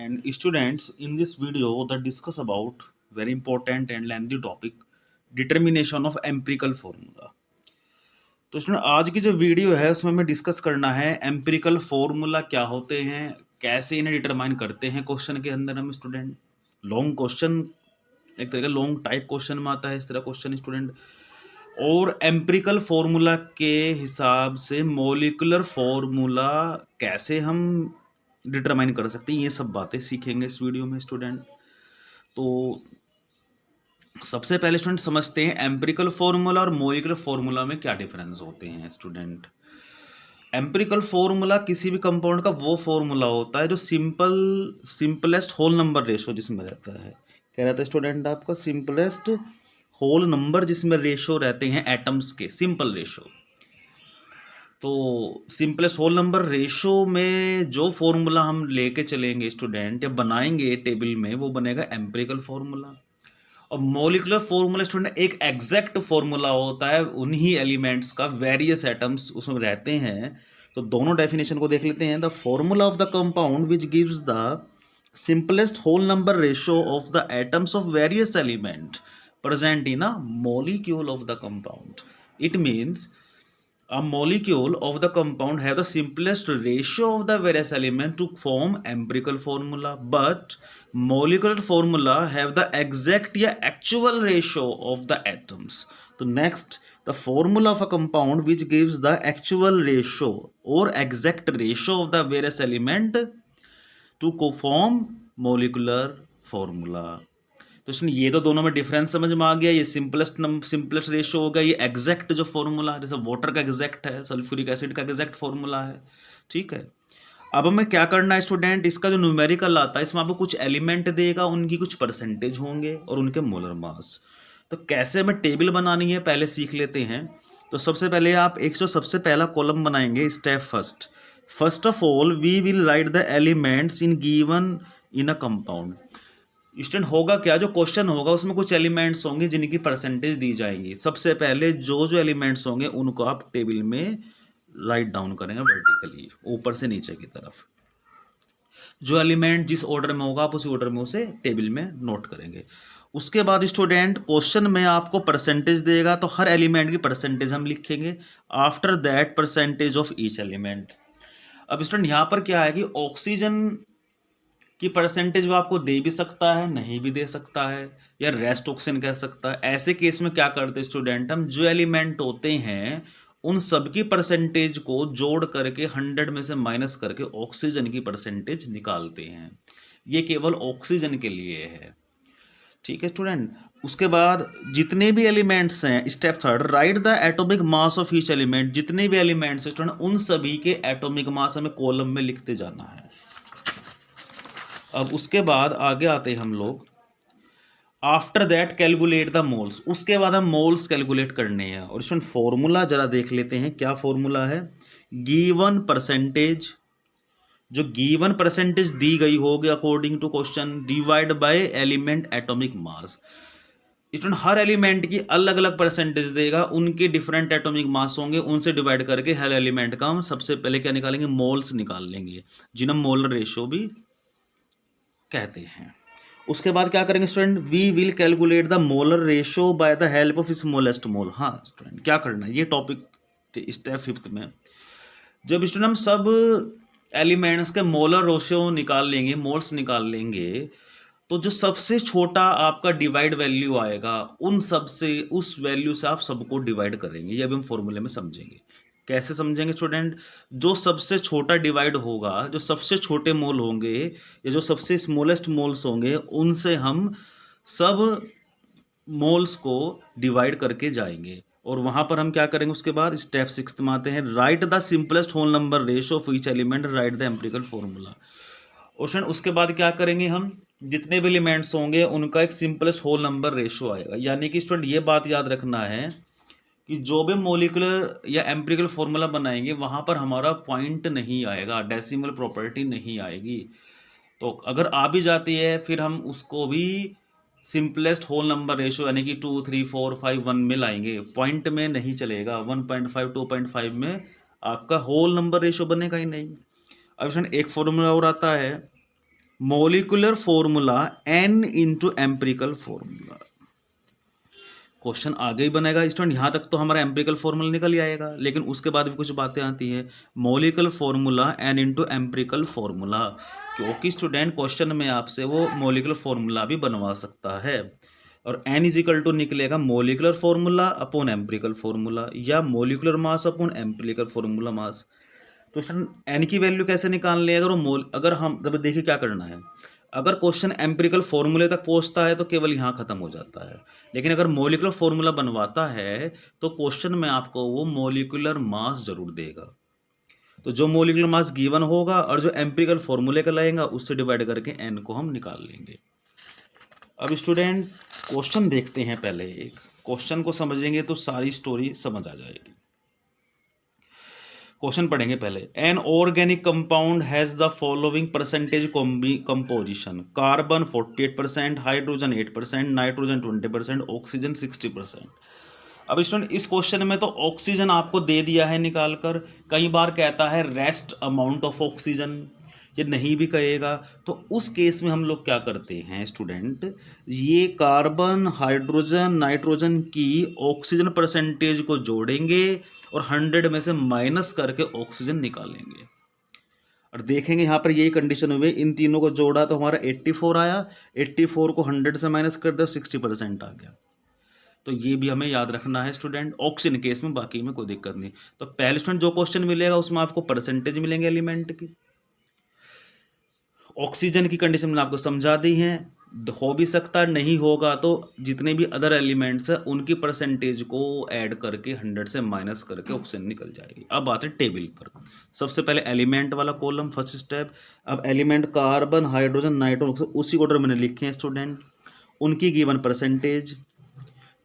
And students, in this video, the discuss about very important and lengthy topic, determination of empirical formula. तो student आज की जो video है उसमें हमें डिस्कस करना है एम्पिरिकल फॉर्मूला क्या होते हैं, कैसे इन्हें डिटरमाइन करते हैं क्वेश्चन के अंदर। हम स्टूडेंट लॉन्ग क्वेश्चन, एक तरह का लॉन्ग टाइप क्वेश्चन में आता है इस तरह क्वेश्चन स्टूडेंट। और एम्पिरिकल फॉर्मूला के हिसाब से मॉलिक्यूलर फॉर्मूला कैसे हम डिटरमाइन कर सकते हैं, ये सब बातें सीखेंगे इस वीडियो में स्टूडेंट। तो सबसे पहले स्टूडेंट समझते हैं एम्पिरिकल फॉर्मूला और मॉलिक्यूलर फॉर्मूला में क्या डिफरेंस होते हैं स्टूडेंट। एम्पिरिकल फॉर्मूला किसी भी कंपाउंड का वो फॉर्मूला होता है जो सिंपलेस्ट होल नंबर रेशो जिसमें रहता है। क्या रहता है स्टूडेंट आपका? सिंपलेस्ट होल नंबर जिसमें रेशो रहते हैं एटम्स के, सिंपल रेशो। तो सिंपलेस्ट होल नंबर रेशो में जो फॉर्मूला हम लेके चलेंगे स्टूडेंट या बनाएंगे टेबल में, वो बनेगा एम्पिरिकल फॉर्मूला। और मॉलिक्यूलर फॉर्मूला स्टूडेंट एक एग्जैक्ट फॉर्मूला होता है उन्हीं एलिमेंट्स का, वेरियस एटम्स उसमें रहते हैं। तो दोनों डेफिनेशन को देख लेते हैं। The formula of the compound which gives the simplest whole number ratio of the atoms of various element present in a molecule of the compound. It means a molecule of the compound have the simplest ratio of the various element to form empirical formula, but molecular formula have the exact या actual ratio of the atoms. तो next, the formula of a compound which gives the actual ratio or exact ratio of the various element to form molecular formula. तो इसमें ये तो दोनों में difference समझ में आ गया। ये सिंपलेस्ट रेशियो होगा, ये एग्जैक्ट जो फॉर्मूला है, जैसे वाटर का एग्जैक्ट है, सल्फ्यूरिक एसिड का एग्जैक्ट फॉर्मूला है। ठीक है, अब हमें क्या करना है स्टूडेंट, इसका जो न्यूमेरिकल आता है इसमें आपको कुछ एलिमेंट देगा, उनकी कुछ परसेंटेज होंगे और उनके मोलर मास। तो कैसे हमें टेबल बनानी है पहले सीख लेते हैं। तो सबसे पहले आप एक जो सबसे पहला कॉलम बनाएंगे, step first of all we will write the elements in given in a compound. Student होगा क्या, जो क्वेश्चन होगा उसमें कुछ एलिमेंट्स होंगे जिनकी परसेंटेज दी जाएगी। सबसे पहले जो एलिमेंट्स होंगे उनको आप टेबल में राइट डाउन करेंगे वर्टिकली, ऊपर से नीचे की तरफ। जो एलिमेंट जिस ऑर्डर में होगा आप उसी ऑर्डर में उसे टेबल में नोट करेंगे। उसके बाद स्टूडेंट क्वेश्चन में आपको परसेंटेज देगा, तो हर एलिमेंट की परसेंटेज हम लिखेंगे। After that percentage of each element. अब स्टूडेंट यहाँ पर क्या है कि ऑक्सीजन की परसेंटेज वो आपको दे भी सकता है, नहीं भी दे सकता है, या रेस्ट ऑक्सीजन कह सकता है। ऐसे केस में क्या करते हैं स्टूडेंट, हम जो एलिमेंट होते हैं उन सब की परसेंटेज को जोड़ करके 100 में से माइनस करके ऑक्सीजन की परसेंटेज निकालते हैं। ये केवल ऑक्सीजन के लिए है। ठीक है स्टूडेंट, उसके बाद जितने भी एलिमेंट्स हैं, step third, right the atomic mass of each element. जितने भी एलिमेंट्स हैं स्टूडेंट उन सभी के एटॉमिक मास हमें कॉलम में लिखते जाना है। अब उसके बाद आगे आते हैं हम लोग, after that calculate the moles. उसके बाद हम मोल्स कैलकुलेट करने हैं। और इसमें फॉर्मूला जरा देख लेते हैं, क्या फॉर्मूला है। गिवन परसेंटेज, जो गिवन परसेंटेज दी गई होगी according to question, divide by element atomic mass. इसमें हर एलिमेंट की अलग अलग परसेंटेज देगा, उनके डिफरेंट एटॉमिक मास होंगे, उनसे डिवाइड करके हर एलिमेंट का हम सबसे पहले क्या निकालेंगे, मोल्स निकाल लेंगे, जिन्हें मोलर रेशियो भी कहते हैं। उसके बाद क्या करेंगे student, we will calculate the molar ratio by the help of smallest mole. हाँ स्टूडेंट, क्या करना है, ये टॉपिक स्टेप 5 में। जब स्टूडेंट हम सब एलिमेंट्स के मोलर रेशियो निकाल लेंगे, मोल्स निकाल लेंगे, तो जो सबसे छोटा आपका डिवाइड वैल्यू आएगा उन सब से, उस वैल्यू से आप सबको डिवाइड करेंगे। ये अभी हम फॉर्मूले में समझेंगे। कैसे समझेंगे स्टूडेंट, जो सबसे छोटा डिवाइड होगा, जो सबसे छोटे मोल होंगे या जो सबसे स्मॉलेस्ट मोल्स होंगे, उनसे हम सब मोल्स को डिवाइड करके जाएंगे। और वहां पर हम क्या करेंगे, उसके बाद स्टेप 6 में आते हैं, write the simplest whole number ratio of each element, write the empirical formula. और उसके बाद क्या करेंगे, हम जितने भी एलिमेंट्स होंगे उनका एक सिंपलेस्ट होल नंबर रेशियो आएगा। यानी कि स्टूडेंट ये बात याद रखना है कि जो भी मॉलिक्यूलर या एम्पिरिकल फॉर्मूला बनाएंगे वहाँ पर हमारा पॉइंट नहीं आएगा, डेसिमल प्रॉपर्टी नहीं आएगी। तो अगर आ भी जाती है फिर हम उसको भी सिंपलेस्ट होल नंबर रेशियो यानी कि 2, 3, 4, 5, 1 में लाएंगे, पॉइंट में नहीं चलेगा। 1.5, 2.5 में आपका होल नंबर रेशियो बनेगा ही नहीं। अब इसमें एक फॉर्मूला और आता है, molecular formula n into empirical formula. Question आगे ही बनेगा स्टूडेंट, यहाँ तक तो हमारा एम्पिरिकल फॉर्मूला निकल ही आएगा, लेकिन उसके बाद भी कुछ बातें आती हैं। Molecular formula n into empirical formula, क्योंकि स्टूडेंट क्वेश्चन में आपसे वो मोलिकुलर फॉर्मूला भी बनवा सकता है। और n इज इक्वल टू निकलेगा molecular formula upon empirical formula, या molecular mass upon empirical formula mass. तो स्टूडेंट n की वैल्यू कैसे निकालनी है? अगर हम जब देखिए क्या करना है, अगर क्वेश्चन एम्पिरिकल फॉर्मूले तक पहुंचता है तो केवल यहाँ खत्म हो जाता है, लेकिन अगर मोलिकुलर फॉर्मूला बनवाता है तो क्वेश्चन में आपको वो मोलिकुलर मास जरूर देगा। तो जो मोलिकुलर मास गिवन होगा और जो एम्पिरिकल फॉर्मूले का लाएगा उससे डिवाइड करके n को हम निकाल लेंगे। अब स्टूडेंट क्वेश्चन देखते हैं, पहले एक क्वेश्चन को समझेंगे तो सारी स्टोरी समझ आ जाएगी। क्वेश्चन पढ़ेंगे पहले। An organic compound has the following percentage composition: carbon 48%, hydrogen 8%, nitrogen 20%, oxygen 60%। अब स्टूडेंट इस क्वेश्चन में तो ऑक्सीजन आपको दे दिया है निकाल कर, कई बार कहता है रेस्ट अमाउंट ऑफ ऑक्सीजन, ये नहीं भी कहेगा तो उस केस में हम लोग क्या करते हैं स्टूडेंट, ये कार्बन हाइड्रोजन नाइट्रोजन की ऑक्सीजन परसेंटेज को जोड़ेंगे और 100 में से माइनस करके ऑक्सीजन निकालेंगे। और देखेंगे यहाँ पर यही कंडीशन हुई, इन तीनों को जोड़ा तो हमारा 84 आया, 84 को 100 से माइनस कर दो 60% आ गया। तो ये भी हमें याद रखना है स्टूडेंट, ऑक्सीजन केस में, बाकी में कोई दिक्कत नहीं। तो पहले स्टूडेंट जो क्वेश्चन मिलेगा उसमें आपको परसेंटेज मिलेंगे एलिमेंट की। ऑक्सीजन की कंडीशन मैंने आपको समझा दी है, हो भी सकता नहीं होगा तो जितने भी अदर एलिमेंट्स हैं उनकी परसेंटेज को ऐड करके 100 से माइनस करके ऑक्सीजन निकल जाएगी। अब आते हैं टेबल पर। सबसे पहले एलिमेंट वाला कॉलम, फर्स्ट स्टेप। अब एलिमेंट कार्बन हाइड्रोजन नाइट्रोजन उसी ऑर्डर मैंने लिखे हैं स्टूडेंट, उनकी गिवन परसेंटेज।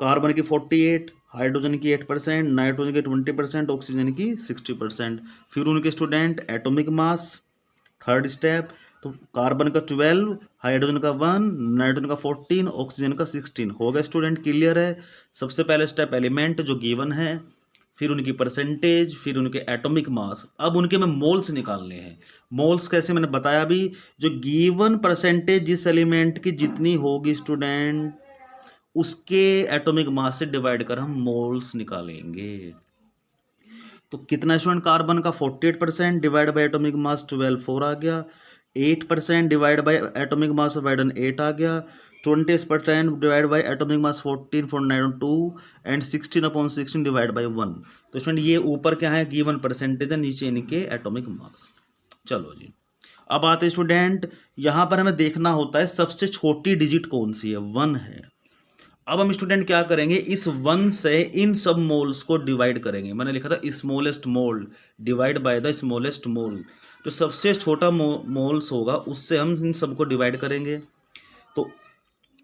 कार्बन की 48, हाइड्रोजन की 8%, नाइट्रोजन की 20%, ऑक्सीजन की 60%। फिर उनके student atomic mass, third step. तो कार्बन का 12, हाइड्रोजन का 1, नाइट्रोजन का 14, ऑक्सीजन का 16। हो गया स्टूडेंट, क्लियर है? सबसे पहले स्टेप एलिमेंट जो गिवन है, फिर उनकी परसेंटेज, फिर उनके एटॉमिक मास। अब उनके में मोल्स निकालने हैं। मोल्स कैसे मैंने बताया भी, जो गिवन परसेंटेज जिस एलिमेंट की जितनी होगी स्टूडेंट उसके एटॉमिक मास से डिवाइड कर हम मोल्स निकालेंगे। तो कितना स्टूडेंट, कार्बन का 48% डिवाइड बाई एटॉमिक मास 12 4 आ गया, 8% divide by atomic mass of hydrogen 8 आ गया, 20% divide by atomic mass 14 for nitrogen 2 and 16/16 divide by 1। तो स्टूडेंट ये ऊपर क्या है, गिवन परसेंटेज है, नीचे इनके एटॉमिक मास। चलो जी, अब आते स्टूडेंट, यहाँ पर हमें देखना होता है सबसे छोटी डिजिट कौन सी है, 1 है। अब हम स्टूडेंट क्या करेंगे, इस 1 से इन सब मोल्स को डिवाइड करेंगे। मैंने लिखा था smallest mole divide by the smallest mole, तो सबसे छोटा मोल्स होगा उससे हम इन सबको डिवाइड करेंगे। तो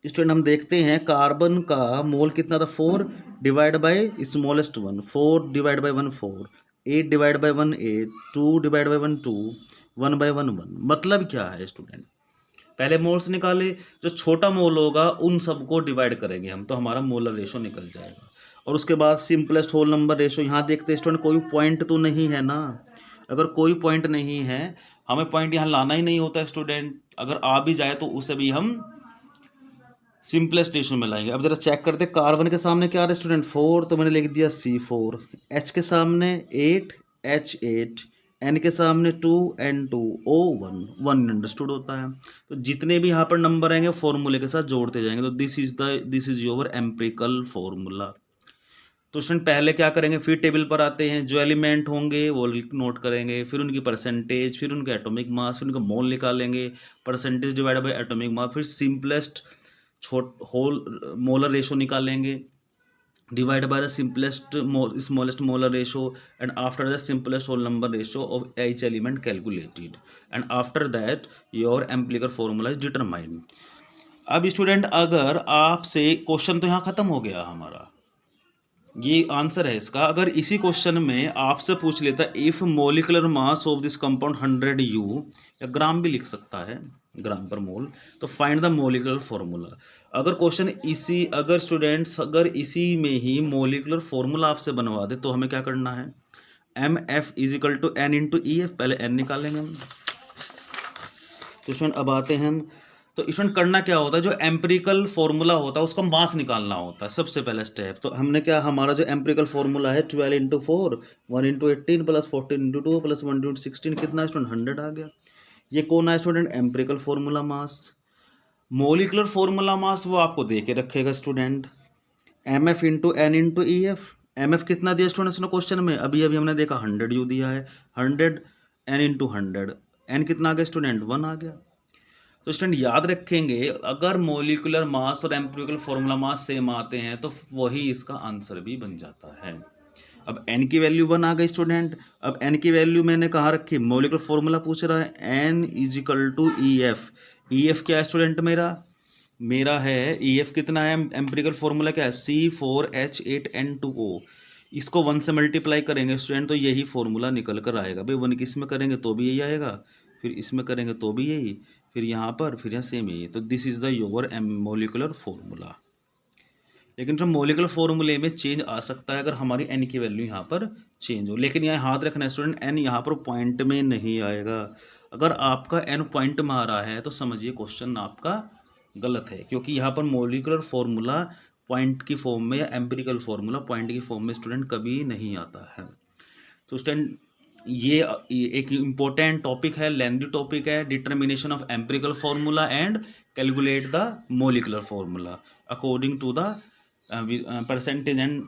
स्टूडेंट हम देखते हैं कार्बन का मोल कितना था, 4 divide by smallest 1, 4 divide by 1 4, 8 divide by 1 8, 2 divide by 1 2, 1 by 1 1। मतलब क्या है स्टूडेंट, पहले मोल्स निकाले, जो छोटा मोल होगा उन सबको डिवाइड करेंगे हम, तो हमारा मोलर रेशो निकल जाएगा। और उसके बाद सिंपलेस्ट होल नंबर रेशो, यहाँ देखते हैं स्टूडेंट कोई पॉइंट तो नहीं है ना, अगर कोई पॉइंट नहीं है हमें पॉइंट यहाँ लाना ही नहीं होता है स्टूडेंट, अगर आ भी जाए तो उसे भी हम सिंपलेस्ट रेशो में लाएंगे। अब जरा चेक करते, कार्बन के सामने क्या आ रहा है स्टूडेंट, 4, तो मैंने लिख दिया C4, H के सामने 8 H8, N के सामने 2 N2, O1 1 अंडरस्टूड होता है। तो जितने भी यहाँ पर नंबर आएंगे फॉर्मूले के साथ जोड़ते जाएंगे। तो this is your empirical formula. तो स्टूडेंट पहले क्या करेंगे, फिर टेबल पर आते हैं, जो एलिमेंट होंगे वो नोट करेंगे, फिर उनकी परसेंटेज, फिर उनके एटॉमिक मास, फिर उनका मोल निकालेंगे, percentage divide by atomic mass, फिर सिंपलेस्ट होल मोलर रेशो निकालेंगे, divided by the smallest molar ratio, and after the simplest whole number ratio of each element calculated, and after that your empirical formula is determined। अब student अगर आपसे question तो यहाँ खत्म हो गया हमारा, ये आंसर है इसका। अगर इसी क्वेश्चन में आपसे पूछ लेता if molecular mass of this compound 100 U, या ग्राम भी लिख सकता है, ग्राम पर मोल, तो फाइंड द मोलिकुलर फॉर्मूला। अगर क्वेश्चन अगर स्टूडेंट्स अगर इसी में ही मोलिकुलर फॉर्मूला आपसे बनवा दे तो हमें क्या करना है, MF is equal to N into EF। पहले N निकालेंगे हम, तो स्टूडेंट अब आते हैं हम, तो स्टूडेंट करना क्या होता है, जो एम्पिरिकल फॉर्मूला होता है उसका मास निकालना होता है सबसे पहला स्टेप। तो हमने क्या, हमारा जो एम्पिरिकल फॉर्मूला है 12 into 4 1 into 18 plus 14 into 2 plus 1 into 16 कितना स्टूडेंट 100 आ गया। ये कौन है student, empirical formula mass. Molecular formula mass वो आपको दे के रखेगा student, M F into N into E F. M F कितना दिया स्टूडेंट्स ने क्वेश्चन में, अभी अभी हमने देखा 100 यू दिया है, 100 एन इंटू 100, एन कितना आ गया स्टूडेंट 1 आ गया। तो स्टूडेंट याद रखेंगे, अगर मोलिकुलर मास और एम्पिरिकल फॉर्मूला मास सेम आते हैं तो वही इसका आंसर भी बन जाता है। अब n की वैल्यू 1 आ गई स्टूडेंट। अब n की वैल्यू मैंने कहाँ रखी, मोलिकुलर फॉर्मूला पूछ रहा है, n is equal to E F. E F क्या है स्टूडेंट, मेरा है ई एफ कितना है, एम्पिरिकल फॉर्मूला क्या है, C4H8N2O। इसको 1 से मल्टीप्लाई करेंगे स्टूडेंट तो यही फॉर्मूला निकल कर आएगा भाई। 1 किस में करेंगे तो भी यही आएगा, फिर इसमें करेंगे तो भी यही, फिर यहाँ पर, फिर यहाँ सेम यही। तो this is the your molecular formula. लेकिन जो मोलिकुलर फॉर्मूले में चेंज आ सकता है अगर हमारी एन की वैल्यू यहाँ पर चेंज हो। लेकिन यहाँ याद रखना है स्टूडेंट, एन यहाँ पर पॉइंट में नहीं आएगा। अगर आपका एन पॉइंट में आ रहा है तो समझिए क्वेश्चन आपका गलत है, क्योंकि यहाँ पर मोलिकुलर फॉर्मूला पॉइंट की फॉर्म में या एम्पिरिकल फॉर्मूला पॉइंट की फॉर्म में स्टूडेंट कभी नहीं आता है। तो स्टूडेंट ये एक इम्पोर्टेंट टॉपिक है, लेंथी टॉपिक है, determination of empirical formula and calculate the molecular formula according to the percentage and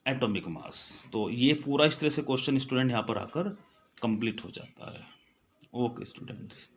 atomic mass. तो ये पूरा इस तरह से क्वेश्चन स्टूडेंट यहाँ पर आकर कंप्लीट हो जाता है। Okay students.